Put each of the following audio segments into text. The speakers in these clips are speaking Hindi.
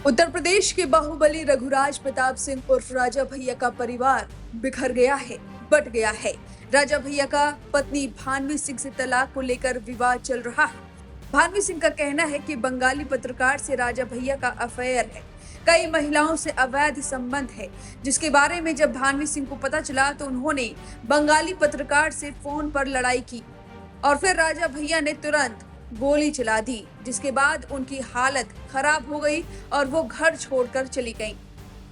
उत्तर प्रदेश के बाहुबली रघुराज प्रताप सिंह उर्फ राजा भैया का परिवार बिखर गया है, बट गया है। राजा भैया का पत्नी भानवी सिंह से तलाक को लेकर विवाद चल रहा है। भानवी सिंह का कहना है कि बंगाली पत्रकार से राजा भैया का अफेयर है, कई महिलाओं से अवैध संबंध है, जिसके बारे में जब भानवी सिंह को पता चला तो उन्होंने बंगाली पत्रकार से फोन पर लड़ाई की और फिर राजा भैया ने तुरंत गोली चला दी, जिसके बाद उनकी हालत खराब हो गई और वो घर छोड़कर चली गईं।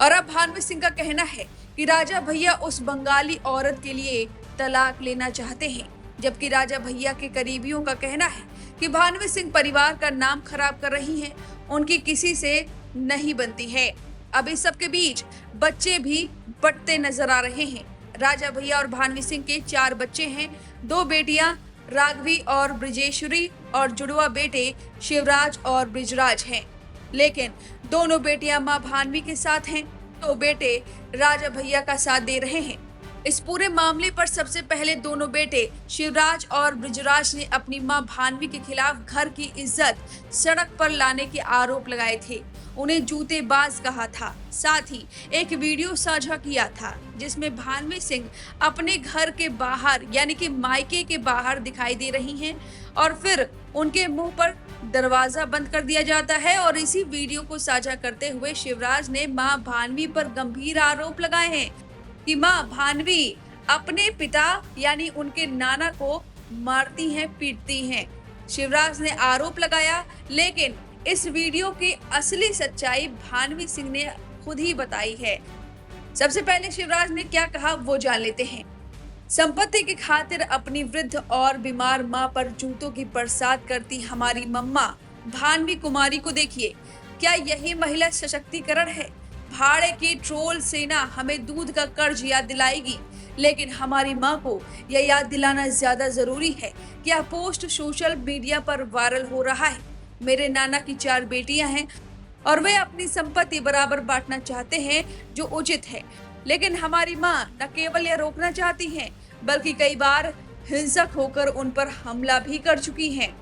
और अब भानवी सिंह का कहना है कि राजा भैया उस बंगाली औरत के लिए तलाक लेना चाहते हैं, जबकि राजा भैया के करीबियों का कहना है कि भानवी सिंह परिवार का नाम खराब कर रही हैं, उनकी किसी से नहीं बनती है। अब इस सब के बीच बच्चे भी बटते नजर आ रहे हैं। राजा भैया और भानवी सिंह के 4 बच्चे हैं, 2 बेटियां राघवी और ब्रिजेश्वरी और जुड़वा बेटे शिवराज और ब्रिजराज हैं। लेकिन दोनों बेटियां मां भानवी के साथ हैं, तो बेटे राजा भैया का साथ दे रहे हैं। इस पूरे मामले पर सबसे पहले दोनों बेटे शिवराज और ब्रिजराज ने अपनी मां भानवी के खिलाफ घर की इज्जत सड़क पर लाने के आरोप लगाए थे, उन्हें जूतेबाज कहा था। साथ ही एक वीडियो साझा किया था जिसमें भानवी सिंह अपने घर के बाहर यानी कि मायके के बाहर दिखाई दे रही हैं और फिर उनके मुंह पर दरवाजा बंद कर दिया जाता है। और इसी वीडियो को साझा करते हुए शिवराज ने मां भानवी पर गंभीर आरोप लगाए हैं कि मां भानवी अपने पिता यानी उनके नाना को मारती हैं, पीटती हैं। शिवराज ने आरोप लगाया, लेकिन इस वीडियो की असली सच्चाई भानवी सिंह ने खुद ही बताई है। सबसे पहले शिवराज ने क्या कहा वो जान लेते हैं। संपत्ति की खातिर अपनी वृद्ध और बीमार मां पर जूतों की बरसात करती हमारी मम्मा भानवी कुमारी को देखिए, क्या यही महिला सशक्तिकरण है? भाड़े की ट्रोल सेना हमें दूध का कर्ज याद दिलाएगी, लेकिन हमारी मां को यह याद दिलाना ज्यादा जरूरी है। क्या पोस्ट सोशल मीडिया पर वायरल हो रहा है? मेरे नाना की 4 बेटियां हैं और वे अपनी संपत्ति बराबर बांटना चाहते हैं, जो उचित है, लेकिन हमारी मां न केवल यह रोकना चाहती हैं, बल्कि कई बार हिंसक होकर उन पर हमला भी कर चुकी हैं।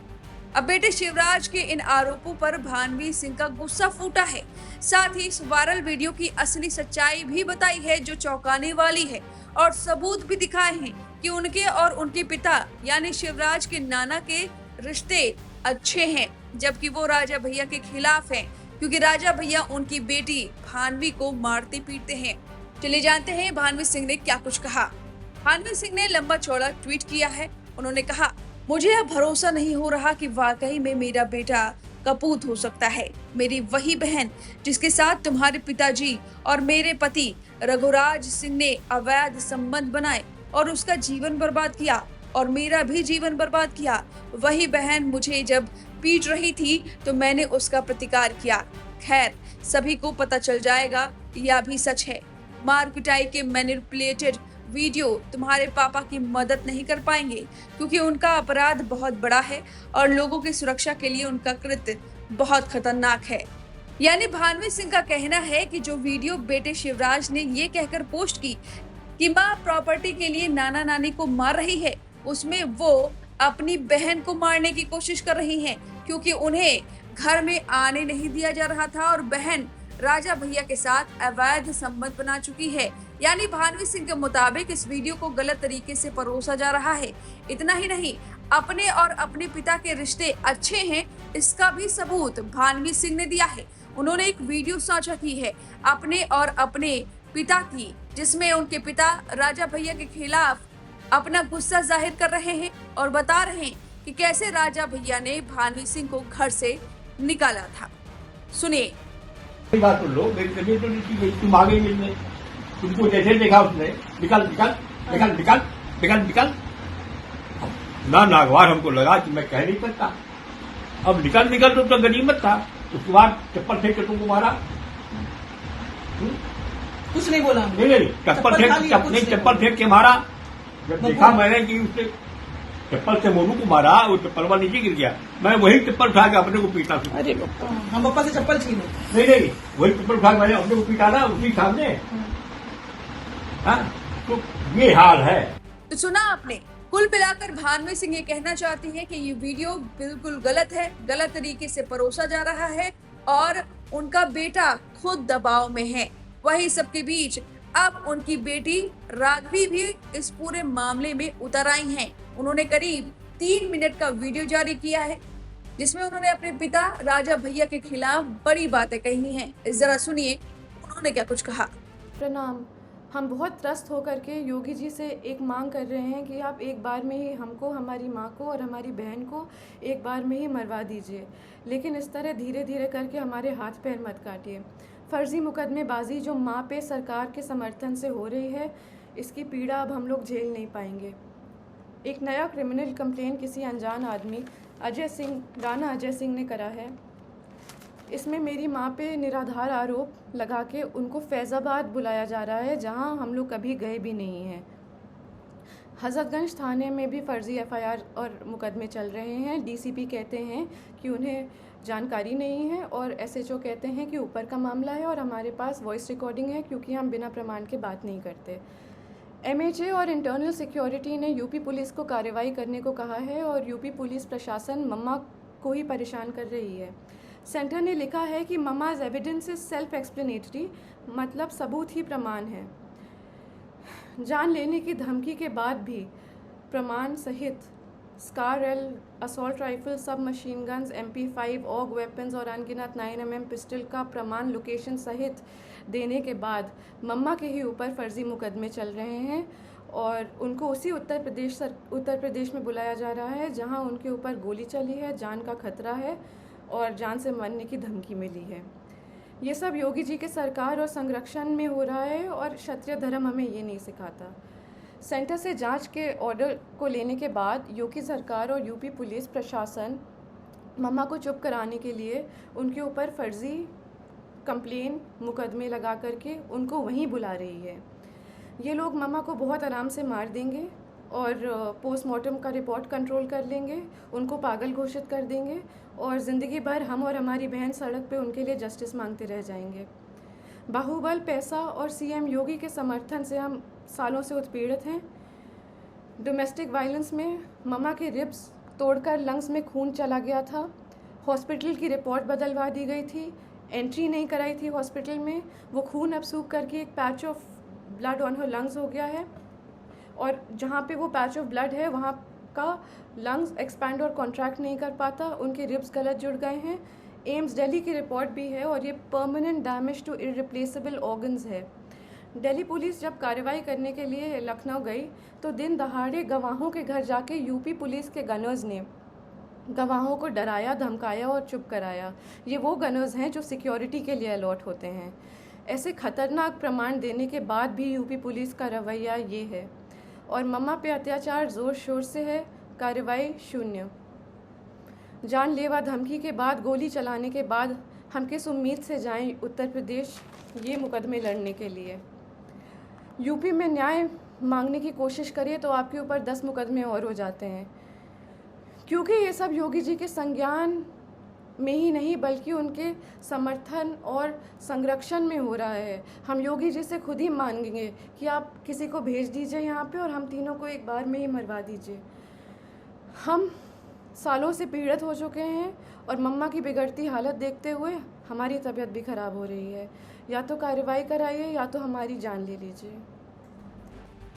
अब बेटे शिवराज के इन आरोपों पर भानवी सिंह का गुस्सा फूटा है। साथ ही इस वायरल वीडियो की असली सच्चाई भी बताई है, जो चौंकाने वाली है, और सबूत भी दिखाए हैं कि उनके और उनके पिता यानी शिवराज के नाना के रिश्ते अच्छे हैं, जबकि वो राजा भैया के खिलाफ हैं, क्योंकि राजा भैया उनकी बेटी भानवी को मारते पीटते हैं। चलिए जानते हैं भानवी सिंह ने क्या कुछ कहा। भानवी सिंह ने लंबा चौड़ा ट्वीट किया है। उन्होंने कहा, मुझे अब भरोसा नहीं हो रहा कि वाकई में मेरा बेटा कपूत हो सकता है। मेरी वही बहन जिसके साथ तुम्हारे पिताजी और मेरे पति रघुराज सिंह ने अवैध संबंध बनाए और उसका जीवन बर्बाद किया और मेरा भी जीवन बर्बाद किया, वही बहन मुझे जब पीट रही थी तो मैंने उसका प्रतिकार किया। खैर, सभी को पता चल जाएगा यह भी सच है। मार पिटाई के मैनिपुलेटेड वीडियो तुम्हारे पापा की मदद नहीं कर पाएंगे, क्योंकि उनका अपराध बहुत बड़ा है और लोगों की सुरक्षा के लिए उनका कृत्य बहुत खतरनाक है। यानी भानवी सिंह का कहना है कि जो वीडियो बेटे शिवराज ने ये कहकर पोस्ट की कि माँ प्रॉपर्टी के लिए नाना नानी को मार रही है, उसमें वो अपनी बहन को मारने की कोशिश कर रही हैं, क्योंकि उन्हें घर में आने नहीं दिया जा रहा था और बहन राजा भैया के साथ अवैध संबंध बना चुकी है। यानी भानवी सिंह के मुताबिक इस वीडियो को गलत तरीके से परोसा जा रहा है। इतना ही नहीं, अपने और अपने पिता के रिश्ते अच्छे हैं, इसका भी सबूत भानवी सिंह ने दिया है। उन्होंने एक वीडियो साझा की है अपने और अपने पिता की, जिसमें उनके पिता राजा भैया के खिलाफ अपना गुस्सा जाहिर कर रहे हैं और बता रहे हैं कि कैसे राजा भैया ने भानवी सिंह को घर से निकाला था। सुनिए। बात सुन लो, मेरी तबीयत तो नहीं ठीक है, तुम आ गई मिलने, तुमको जैसे देखा उसने निकल निकल निकल निकल निकल निकल। ना नागवार हमको लगा कि मैं कह नहीं सकता, अब निकल निकल तो गनीमत था। उसके बाद चप्पल फेंक के तुमको मारा। कुछ नहीं बोला। नहीं, चप्पल फेंक के मारा। जब देखा मैंने कि उसने चप्पल से मोनू को मारा, वो चप्पल नीचे गिर गया, मैं वही चप्पल उठा के अपने को पीटा। अरे बापा, हम पापा से चप्पल छीने। नहीं, वही चप्पल उठा के मैंने अपने को पीटा ना उसी सामने। हाँ, तो ये हाल है। तो सुना आपने। कुल मिलाकर भानवी सिंह ये कहना चाहती है कि ये वीडियो बिल्कुल गलत है, गलत तरीके से परोसा जा रहा है और उनका बेटा खुद दबाव में है। वही सबके बीच अब उनकी बेटी राघवी भी इस पूरे मामले में उतर आई हैं। उन्होंने करीब 3 मिनट का वीडियो जारी किया है जिसमें उन्होंने अपने पिता राजा भैया के खिलाफ बड़ी बातें कही हैं। जरा सुनिए उन्होंने क्या कुछ कहा। प्रणाम। हम बहुत त्रस्त होकर के योगी जी से एक मांग कर रहे हैं कि आप एक बार में ही हमको, हमारी माँ को और हमारी बहन को एक बार में ही मरवा दीजिए, लेकिन इस तरह धीरे धीरे करके हमारे हाथ पैर मत काटिए। फर्जी मुकदमेबाजी जो माँ पे सरकार के समर्थन से हो रही है, इसकी पीड़ा अब हम लोग झेल नहीं पाएंगे। एक नया क्रिमिनल कंप्लेन किसी अनजान आदमी राणा अजय सिंह ने करा है। इसमें मेरी माँ पे निराधार आरोप लगा के उनको फैज़ाबाद बुलाया जा रहा है, जहां हम लोग कभी गए भी नहीं हैं। हज़रतगंज थाने में भी फर्जी एफआईआर और मुकदमे चल रहे हैं। डीसीपी कहते हैं कि उन्हें जानकारी नहीं है और एसएचओ कहते हैं कि ऊपर का मामला है और हमारे पास वॉइस रिकॉर्डिंग है, क्योंकि हम बिना प्रमाण के बात नहीं करते। एमएचए और इंटरनल सिक्योरिटी ने यूपी पुलिस को कार्रवाई करने को कहा है और यूपी पुलिस प्रशासन मम्मा को ही परेशान कर रही है। सेंटर ने लिखा है कि mamma's evidence is self explanatory, मतलब सबूत ही प्रमाण है। जान लेने की धमकी के बाद भी प्रमाण सहित SCAR L, assault rifle, sub machine guns, MP5, AUG weapons और अनगिनत 9mm पिस्टल का प्रमाण लोकेशन सहित देने के बाद मम्मा के ही ऊपर फर्जी मुकदमे चल रहे हैं और उनको उसी उत्तर प्रदेश में बुलाया जा रहा है जहां उनके ऊपर गोली चली है, जान का खतरा है और जान से मरने की धमकी मिली है। ये सब योगी जी के सरकार और संरक्षण में हो रहा है और क्षत्रिय धर्म हमें ये नहीं सिखाता। सेंटर से जांच के ऑर्डर को लेने के बाद योगी सरकार और यूपी पुलिस प्रशासन मम्मा को चुप कराने के लिए उनके ऊपर फर्जी कंप्लेन मुकदमे लगा करके उनको वहीं बुला रही है। ये लोग मम्मा को बहुत आराम से मार देंगे और पोस्टमार्टम का रिपोर्ट कंट्रोल कर लेंगे, उनको पागल घोषित कर देंगे और ज़िंदगी भर हम और हमारी बहन सड़क पे उनके लिए जस्टिस मांगते रह जाएंगे। बाहुबल, पैसा और सीएम योगी के समर्थन से हम सालों से उत्पीड़ित हैं। डोमेस्टिक वायलेंस में मम्मा के रिब्स तोड़कर लंग्स में खून चला गया था। हॉस्पिटल की रिपोर्ट बदलवा दी गई थी, एंट्री नहीं कराई थी हॉस्पिटल में। वो खून अब सूख करके एक patch of blood on her lungs हो गया है और जहाँ पे वो पैच ऑफ ब्लड है वहाँ का लंग्स एक्सपैंड और कॉन्ट्रैक्ट नहीं कर पाता, उनके रिब्स गलत जुड़ गए हैं। एम्स दिल्ली की रिपोर्ट भी है और ये permanent damage to irreplaceable organs है। दिल्ली पुलिस जब कार्रवाई करने के लिए लखनऊ गई तो दिन दहाड़े गवाहों के घर जाके यूपी पुलिस के गनर्स ने गवाहों को डराया, धमकाया और चुप कराया। ये वो गनर्स हैं जो सिक्योरिटी के लिए अलॉट होते हैं। ऐसे खतरनाक प्रमाण देने के बाद भी यूपी पुलिस का रवैया ये है और मम्मा पे अत्याचार जोर शोर से है, कार्रवाई शून्य। जानलेवा धमकी के बाद, गोली चलाने के बाद हम किस उम्मीद से जाएं उत्तर प्रदेश ये मुकदमे लड़ने के लिए। यूपी में न्याय मांगने की कोशिश करिए तो आपके ऊपर 10 मुकदमे और हो जाते हैं, क्योंकि ये सब योगी जी के संज्ञान में ही नहीं बल्कि उनके समर्थन और संरक्षण में हो रहा है। हम योगी जी से खुद ही मांगेंगे कि आप किसी को भेज दीजिए यहाँ पे और हम तीनों को एक बार में ही मरवा दीजिए। हम सालों से पीड़ित हो चुके हैं और मम्मा की बिगड़ती हालत देखते हुए हमारी तबीयत भी खराब हो रही है। या तो कार्रवाई कराइए या तो हमारी जान ले लीजिए।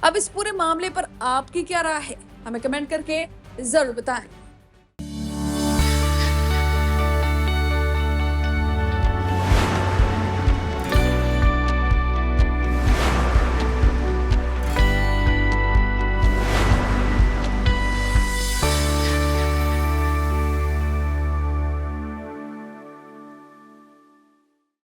अब इस पूरे मामले पर आपकी क्या राय है, हमें कमेंट करके जरूर बताएं।